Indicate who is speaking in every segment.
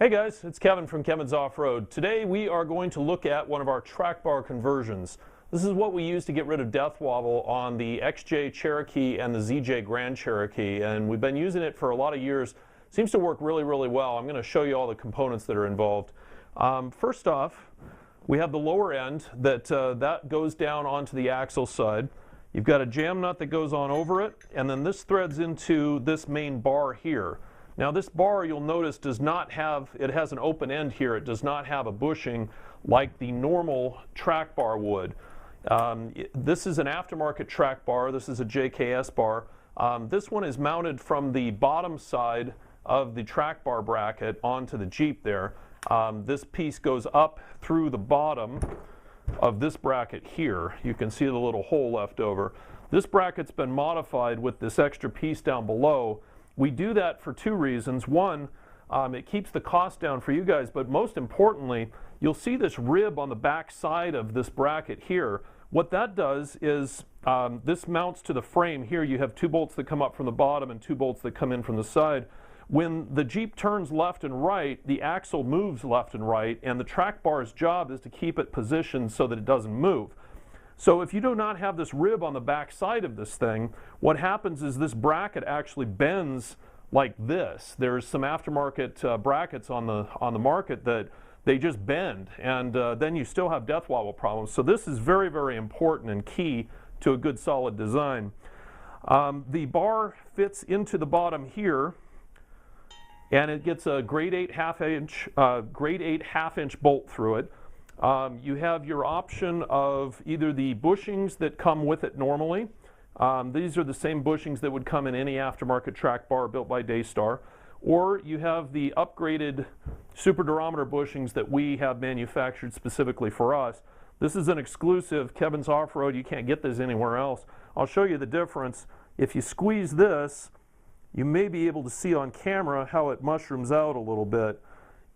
Speaker 1: Hey guys, it's Kevin from Kevin's Off-Road. Today we are going to look at one of our track bar conversions. This is what we use to get rid of death wobble on the XJ Cherokee and the ZJ Grand Cherokee, and we've been using it for a lot of years. Seems to work really well. I'm going to show you all the components that are involved. First off, we have the lower end that goes down onto the axle side. You've got a jam nut that goes on over it, and then this threads into this main bar here. Now this bar, you'll notice, does not have, it has an open end here. It does not have a bushing like the normal track bar would. This is an aftermarket track bar. This is a JKS bar. This one is mounted from the bottom side of the track bar bracket onto the Jeep there. This piece goes up through the bottom of this bracket here. You can see the little hole left over. This bracket's been modified with this extra piece down below. We do that for two reasons. One, it keeps the cost down for you guys, but most importantly, you'll see this rib on the back side of this bracket here. What that does is this mounts to the frame here. You have two bolts that come up from the bottom and two bolts that come in from the side. When the Jeep turns left and right, the axle moves left and right, and the track bar's job is to keep it positioned so that it doesn't move. So if you do not have this rib on the back side of this thing, what happens is this bracket actually bends like this. There's some aftermarket brackets on the market that they just bend, and then you still have death wobble problems. So this is very important and key to a good solid design. The bar fits into the bottom here, and it gets a grade 8 half-inch bolt through it. You have your option of either the bushings that come with it normally. These are the same bushings that would come in any aftermarket track bar built by Daystar. Or you have the upgraded super durometer bushings that we have manufactured specifically for us. This is an exclusive Kevin's Off-Road. You can't get this anywhere else. I'll show you the difference. If you squeeze this, you may be able to see on camera how it mushrooms out a little bit.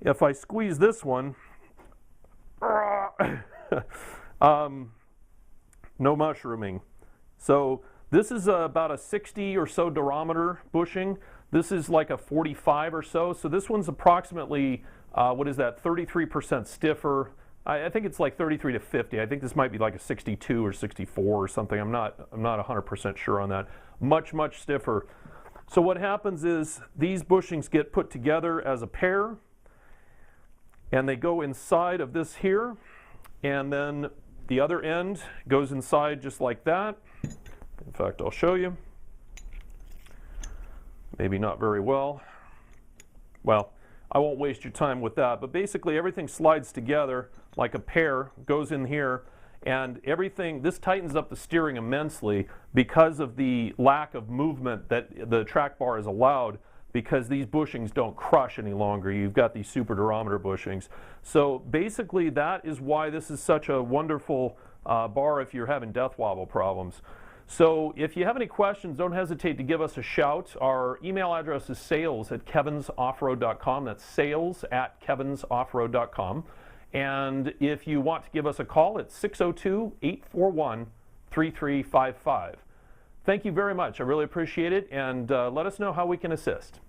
Speaker 1: If I squeeze this one, no mushrooming. So this is about a 60 or so durometer bushing. This is like a 45 or so. So this one's approximately, what is that, 33% stiffer. I think it's like 33 to 50. I think this might be like a 62 or 64 or something. I'm not 100% sure on that. Much stiffer. So what happens is these bushings get put together as a pair, and they go inside of this here, and then the other end goes inside just like that. In fact, I'll show you. Maybe not very well. Well, I won't waste your time with that, but basically everything slides together like a pair, goes in here, and everything, this tightens up the steering immensely because of the lack of movement that the track bar is allowed, because these bushings don't crush any longer. You've got these super durometer bushings. So basically that is why this is such a wonderful bar if you're having death wobble problems. So if you have any questions, don't hesitate to give us a shout. Our email address is sales@kevinsoffroad.com. That's sales@kevinsoffroad.com. And if you want to give us a call, it's 602-841-3355. Thank you very much. I really appreciate it, and let us know how we can assist.